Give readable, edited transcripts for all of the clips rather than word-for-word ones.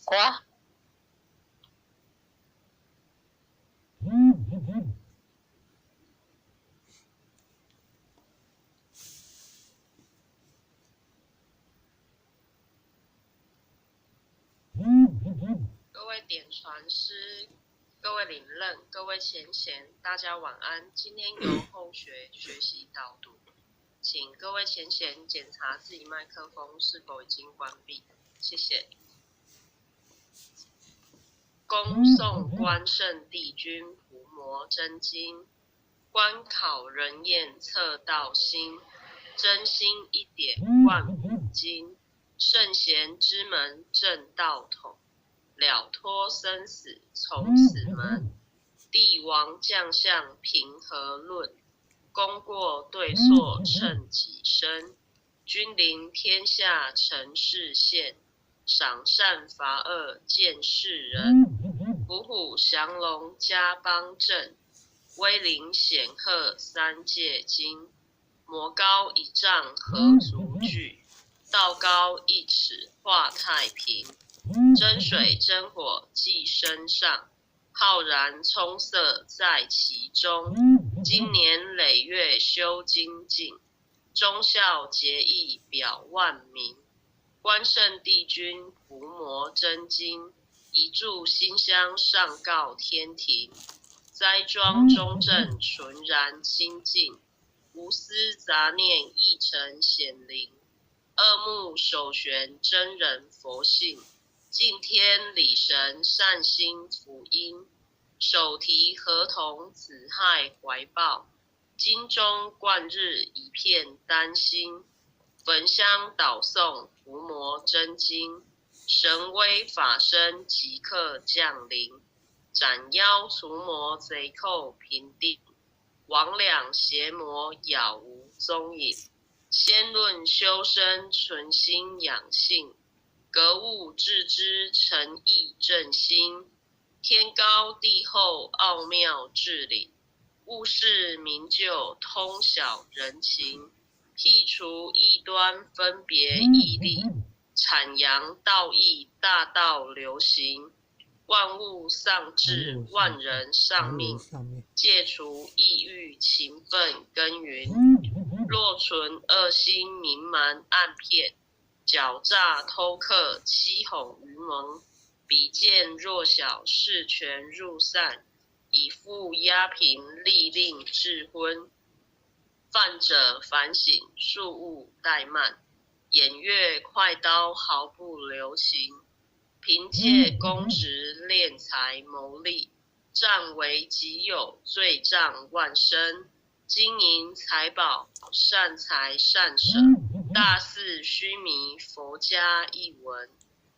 瓜。各位点传师，各位领任，各位前贤，大家晚安。今天由后学学习导读，请各位前贤检查自己麦克风是否已经关闭，谢谢。恭送关圣帝君伏魔真经，观考人验测道心，真心一点万古今，圣贤之门正道统，了脱生死从此门，帝王将相平和论，功过对错称己身，君临天下成事现，赏善罚恶见世人，虎虎降龙家邦正，威灵显赫三界经，魔高一丈何足惧，道高一尺化太平，真水真火记身上，浩然充塞在其中，经年累月修精进，忠孝节义表万民，关圣帝君伏魔真经，一炷馨香上告天庭，斋庄中正纯然清净，无私杂念一成显灵，恶目首玄真人佛性，敬天理神善心福音，手提合同子亥怀抱，经中贯日一片丹心，焚香导诵伏魔真经，神威法身即刻降临，斩妖除魔贼寇平定，魍魉邪魔杳无踪影，先论修身存心养性，格物致知诚意正心，天高地厚奥妙治理，物事明就通晓人情，辟除异端分别义利，阐扬道义大道流行，万物丧志万人丧命，戒除抑郁勤奋耕耘，若存恶心明瞒暗骗，狡诈偷克欺哄愚蒙，比见弱小视权入善，以富压贫利令智昏，犯者反省恕勿怠慢，偃月快刀毫不留情，凭借公职敛财谋利，占为己有罪障万生，金银财宝善财善舍，大肆虚弥佛家一文，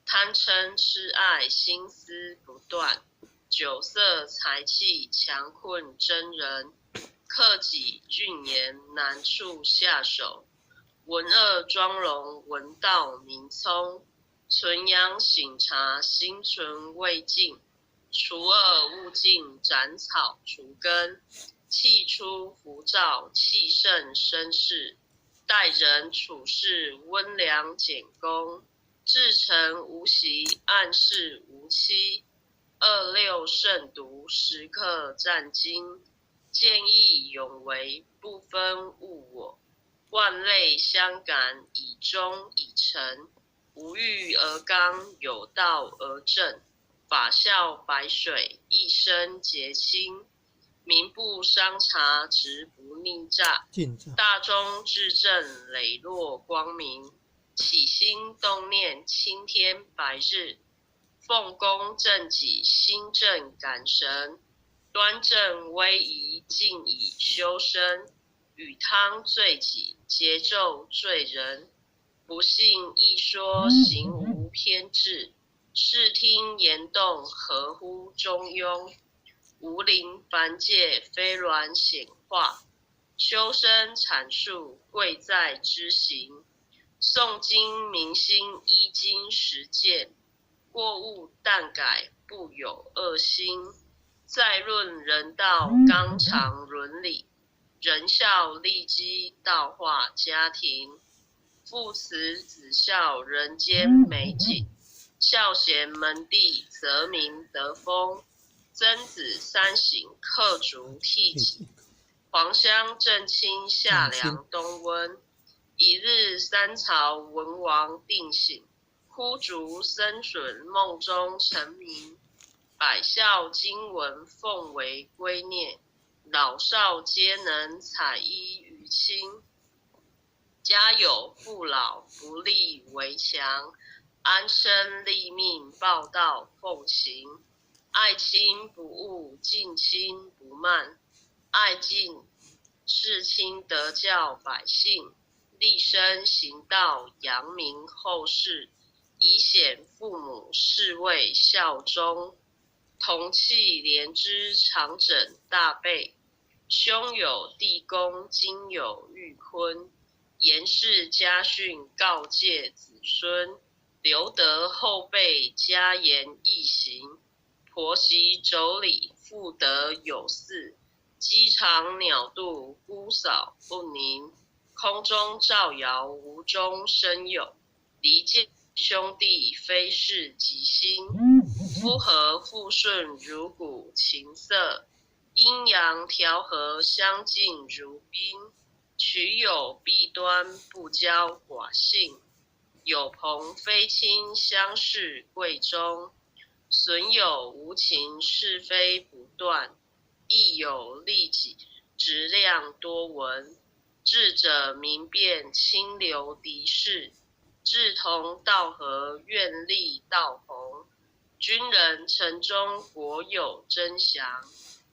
贪嗔痴爱心思不断，酒色财气强困真人，克己俊颜难处下手，文恶妆容闻道明聪，存阳醒察心存未尽，除恶务尽斩草除根，气出浮躁，气盛生事，待人处事温良俭恭，至诚无息，暗示无欺。26慎独，时刻战兢，见义勇为，不分物我，万类相感，以忠以诚，无欲而刚，有道而正，法效百水，一生洁清。民不伤察，直不逆诈，大中至正，磊落光明。起心动念，青天白日，奉公正己，心正感神，端正威仪，静以修身。与汤罪己，桀纣罪人。不信一说，行无偏至，视听言动，合乎中庸。无临凡界，非鸾显化，修身阐述，贵在知行。诵经明心，依经实践，过误淡改，不有恶心。再论人道，纲常伦理，仁孝利基，道化家庭。父慈子孝，人间美景，孝贤门第，则民德风。曾子三省，克足悌己。黄香正清，夏凉冬温。一日三朝，文王定省，枯竹生笋，梦中成名。百校经文，奉为圭臬，老少皆能采衣娱亲。家有父老，不立围墙，安身立命，报道奉行。爱亲不误，敬亲不慢，爱敬事亲德教百姓，立身行道，扬名后世，以显父母，是谓孝忠。同气连枝，常枕大备，兄有弟恭，今有玉坤。严氏家训，告诫子孙，留得后辈，家言义行。婆媳妯娌，妇德有嗣，鸡肠鸟肚，姑嫂不宁。空中照摇，无中生有，离间兄弟，非是己心。夫和妇顺，如鼓琴瑟，阴阳调和，相敬如宾。取有弊端，不骄寡幸，有朋非亲，相视贵重。损有无情，是非不断，亦有利己，质量多闻。智者明辨，清流敌视，志同道合，愿力道弘。军人城中，国有真祥，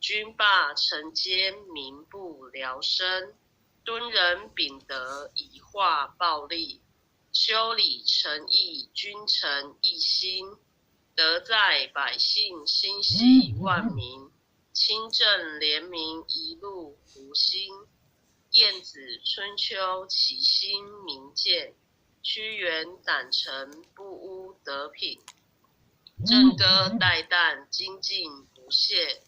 军霸城间，民不聊生。敦仁秉德，以化暴力，修理诚意，君臣一心。德在百姓，心系万民。清正廉明，一路福星。晏子春秋，其心明鉴，屈原胆诚，不污德品。正歌代旦，精进不懈。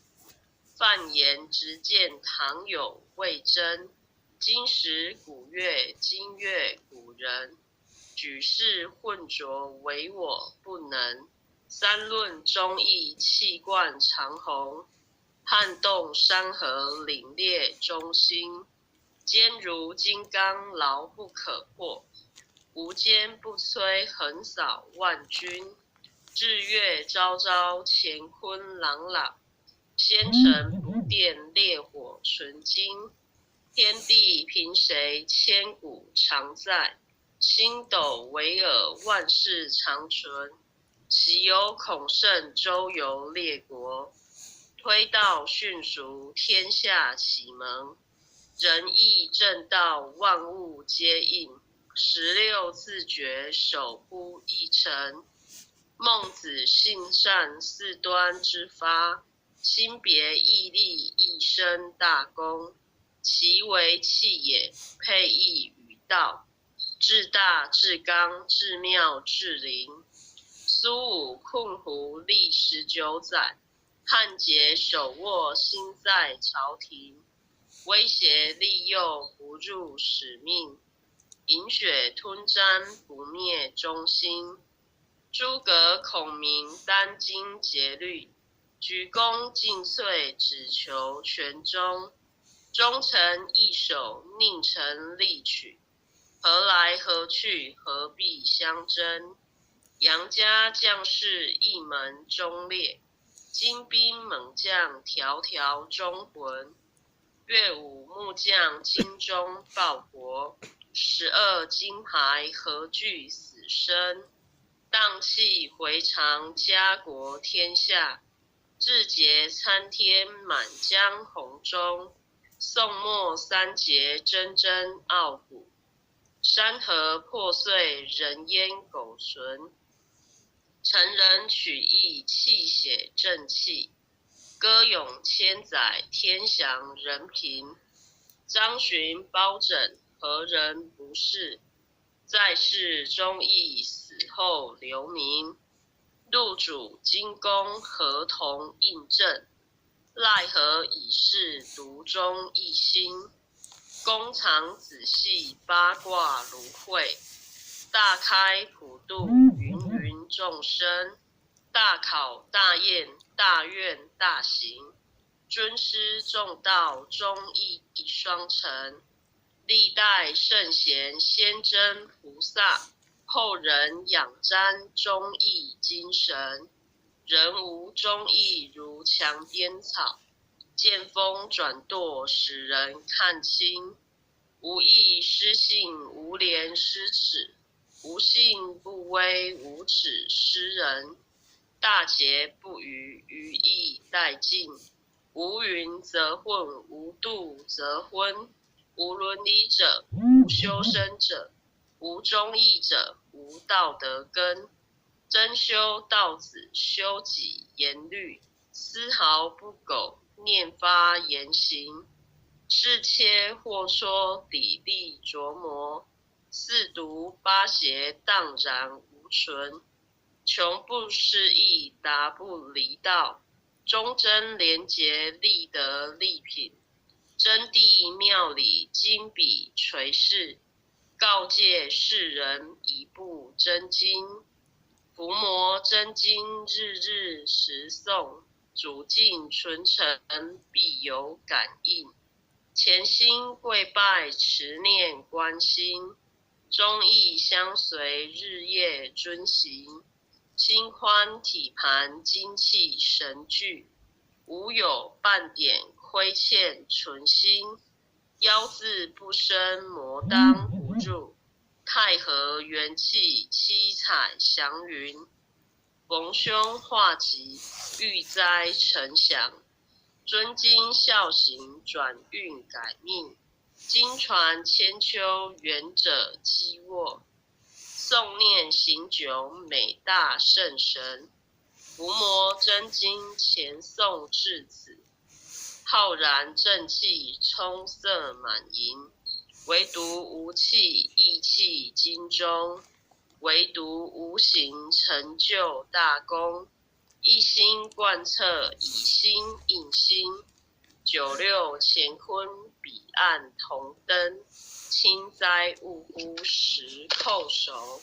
范言直谏，唐有魏征。今时古乐，今乐古人。举世混浊，唯我不能。三论忠义，气贯长虹。撼动山河，凛冽忠心。坚如金刚，牢不可破。无坚不摧，横扫万军。日月昭昭，乾坤朗朗。仙尘不电，烈火纯金。天地凭谁，千古常在。星斗巍峨，万世长存。昔有孔圣，周游列国。推道训俗，天下启蒙。仁义正道，万物皆应。16字诀，守乎一城。孟子性善，四端之发。心别毅力，一生大功。其为气也，配义于道。至大至刚，至妙至灵。苏武困胡，历19载。汉节手握，心在朝廷。威胁利诱不入使命，饮血吞占不灭忠心。诸葛孔明殚精竭虑，鞠躬尽瘁，只求全忠。忠臣易守，宁臣力取。何来何去，何必相争？杨家将士一门忠烈，精兵猛将条条忠魂。岳武木匠精忠报国，12金牌何惧死生？荡气回肠，家国天下；志节参天，满江红中。宋末三杰，铮铮傲骨。山河破碎，人烟苟存。成人取义，泣血正气。歌咏千载，天祥人平。张巡包拯，何人不是？在世忠义，死后留名。陆主精工，合同印证。奈何已是独钟一心？公藏仔细，八卦如晦。大开普度，芸芸众生。大考大验，大愿大行。尊师重道，忠义双成。历代圣贤，先真菩萨。后人仰瞻忠义精神。人无忠义，如墙边草。见风转舵，使人看清。无义失信，无廉失耻。无信不威，无耻失人。大节不渝，愚义殆尽。无云则混，无度则昏。无伦理者，无修身者。无忠义者，无道德根。真修道子，修己严律。丝毫不苟，念发言行。是切或戳，砥砺琢磨。四读八邪，荡然无存。穷不失义，达不离道。忠贞廉洁，立德立品。真谛妙理，金笔垂世。告诫世人，一部真经。伏魔真经，日日时诵。主敬纯诚，必有感应。潜心跪拜，持念观心。忠义相随，日夜遵行。心宽体盘，精气神聚。无有半点亏欠存心。妖字不生，魔当不入。太和元气，七彩祥云。逢凶化吉，遇灾成祥。遵经孝行，转运改命。经传千秋，远者积握。诵念行久，美大圣神。伏魔真经，前诵至此。浩然正气，充塞满盈。唯独无气，意气精忠。唯独无形，成就大功。一心贯彻，以心印心。96乾坤，彼岸同登。轻哉勿呼，十叩首。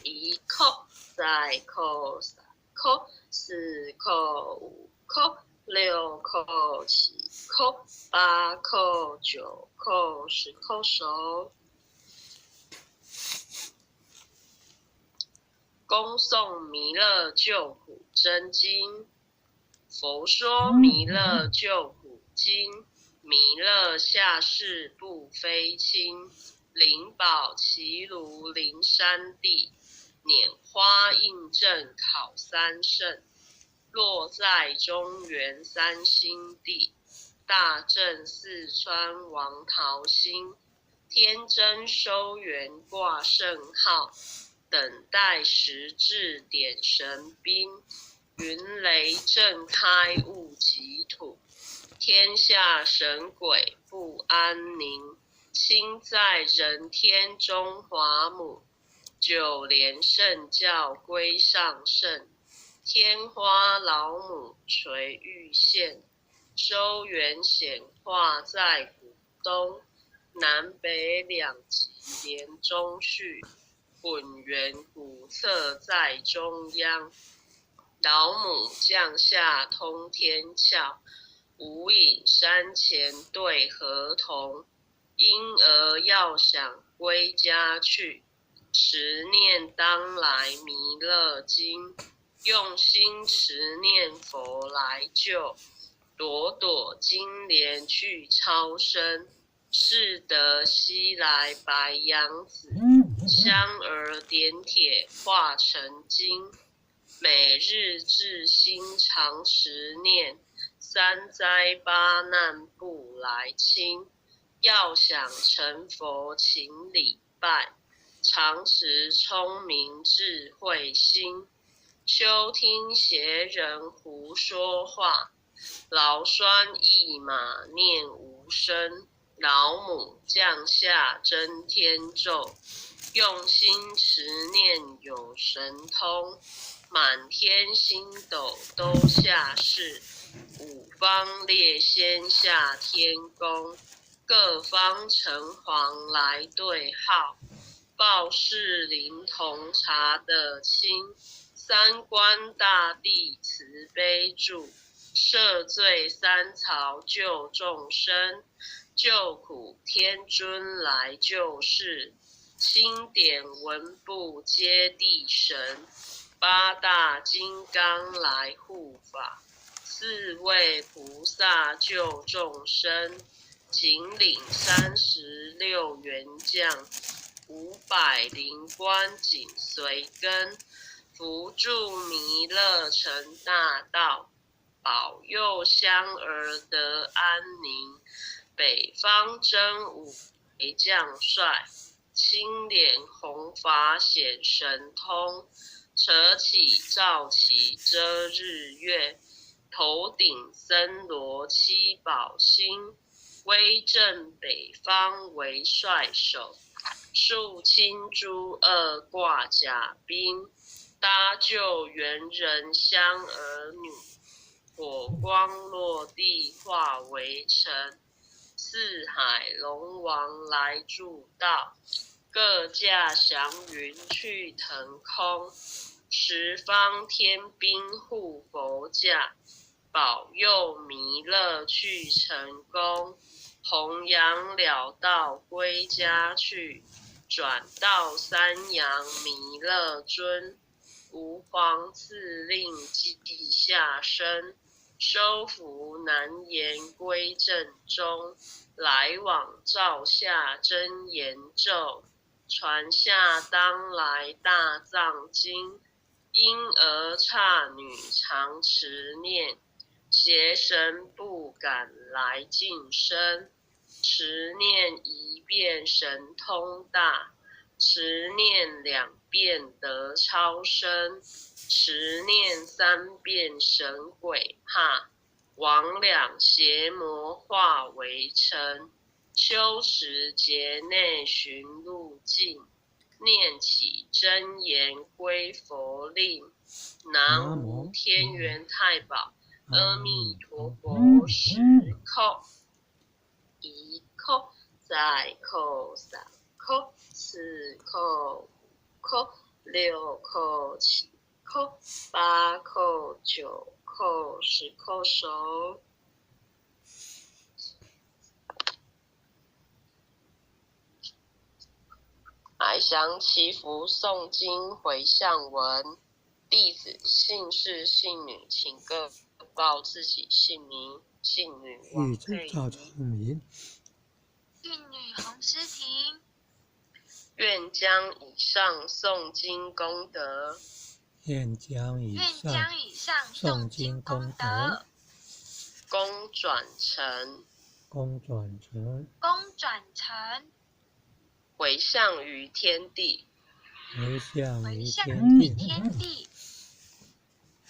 一叩，再叩，三叩，四叩，五叩，六叩，七叩，八叩，九叩，10叩首。恭诵弥勒救苦真经。佛说弥勒救苦经。弥勒下世不非轻。灵宝齐庐灵山地。拈花印证考三圣。落在中原三星地。大正四川王桃心。天真收元挂圣号。等待时至点神兵。云雷震开物极土。天下神鬼不安宁。亲在人天中华母。九连圣教归上圣。天花老母垂玉线。修缘显化在古东，南北两极连中续，混元古侧在中央。老母降下通天窍，无影山前对河童。婴儿要想归家去，持念当来弥勒经。用心持念佛来救，朵朵金莲去超生。是得西来白羊子，香儿点铁化成金。每日至心常持念，三灾八难不来侵。要想成佛请礼拜，常持聪明智慧心。休听邪人胡说话，劳酸一马念无声。老母降下真天咒，用心持念有神通。满天星斗都下世，五方列仙下天宫。各方城隍来对号，报事灵童查得清。三官大帝慈悲助，赦罪三曹救众生。救苦天尊来救世，钦点文部接地神。八大金刚来护法，四位菩萨救众生。紧领36员将，500灵官紧随跟。扶助弥勒成大道，保佑香儿得安宁。北方真武为将帅，青脸红发显神通。扯起罩旗遮日月，头顶森罗七宝星。威震北方为帅首，肃清诸恶挂甲兵。搭救猿人香儿女，火光落地化为尘。四海龙王来助道，各驾祥云去腾空。十方天兵护佛驾，保佑弥勒去成功。弘扬了道归家去，转到三阳弥勒尊。吾皇赐令记下生，收服难言归正中。来往照下真言咒，传下当来大藏经。婴儿刹女常持念，邪神不敢来近身。持念一遍神通大，持念2遍得超生。持念3遍神鬼怕，魍魉邪魔化为尘。修持劫内寻路径，念起真言归佛令。南无天元太保阿弥陀佛。十叩，一叩，再叩，3叩，4叩，5叩，6叩，7叩，8叩，9叩，10叩首。海详祈福诵经回向文。弟子姓氏姓女，请各报自己姓名。姓女王佩仪，姓女洪诗婷。愿将以上诵经功德，愿将以上诵经功德，功转成，回向于天地，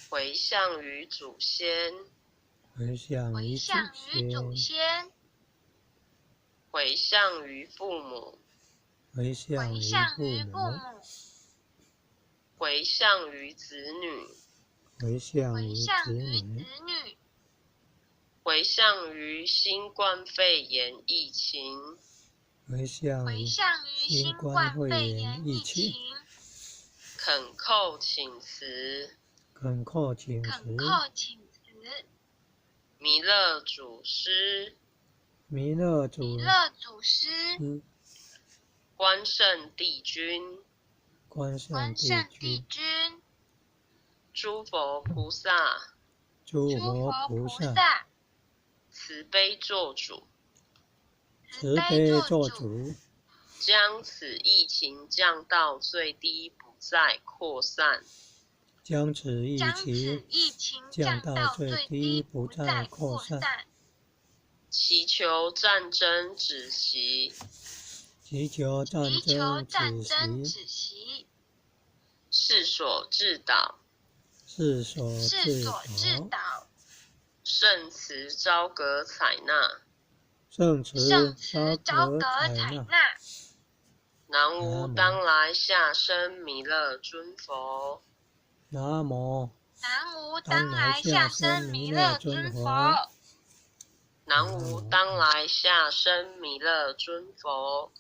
回向于祖先，回向于父母，回向于子女，回回向于新冠肺炎疫情，回向于新冠肺炎疫情，恳叩请辞，弥勒祖师，关圣帝君，诸佛菩萨，慈悲做主，将此疫情降到最低，不再扩散。将此疫情降到最低，不再扩散。祈求战争止息。世所致导。圣慈昭格采纳。南无当来下生弥勒尊佛。南无当来下生弥勒尊佛。南无当来下生弥勒尊佛。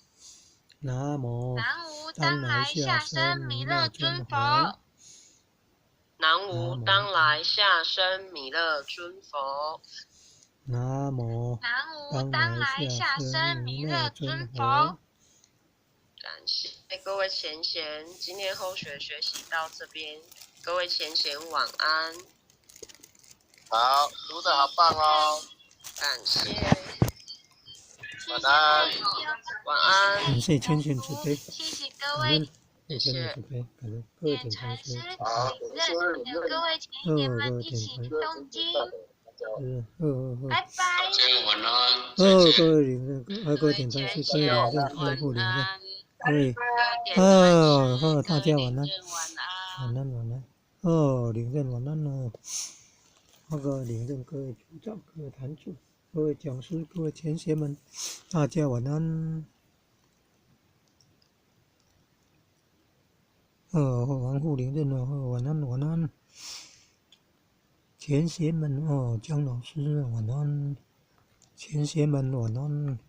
南无当来下生弥勒尊佛。南无当来下生弥勒尊佛。南无当来下生弥勒尊佛。感谢各位前贤，今天后学习到这边，各位前贤晚安。好，读得好棒哦。感谢。晚安。晚安。感谢前贤慈悲。谢谢各位。谢谢。点禅师，好，各位前贤们一起诵经。拜拜。晚安。各位领任，各位点禅师，各位领任，各位护领任，各位，大家晚安，晚安，领任晚安哦，领任各位组长、各位坛主、各位讲师、各位前贤们，大家晚安。护领任晚安。前贤们姜老师晚安，前贤们晚安。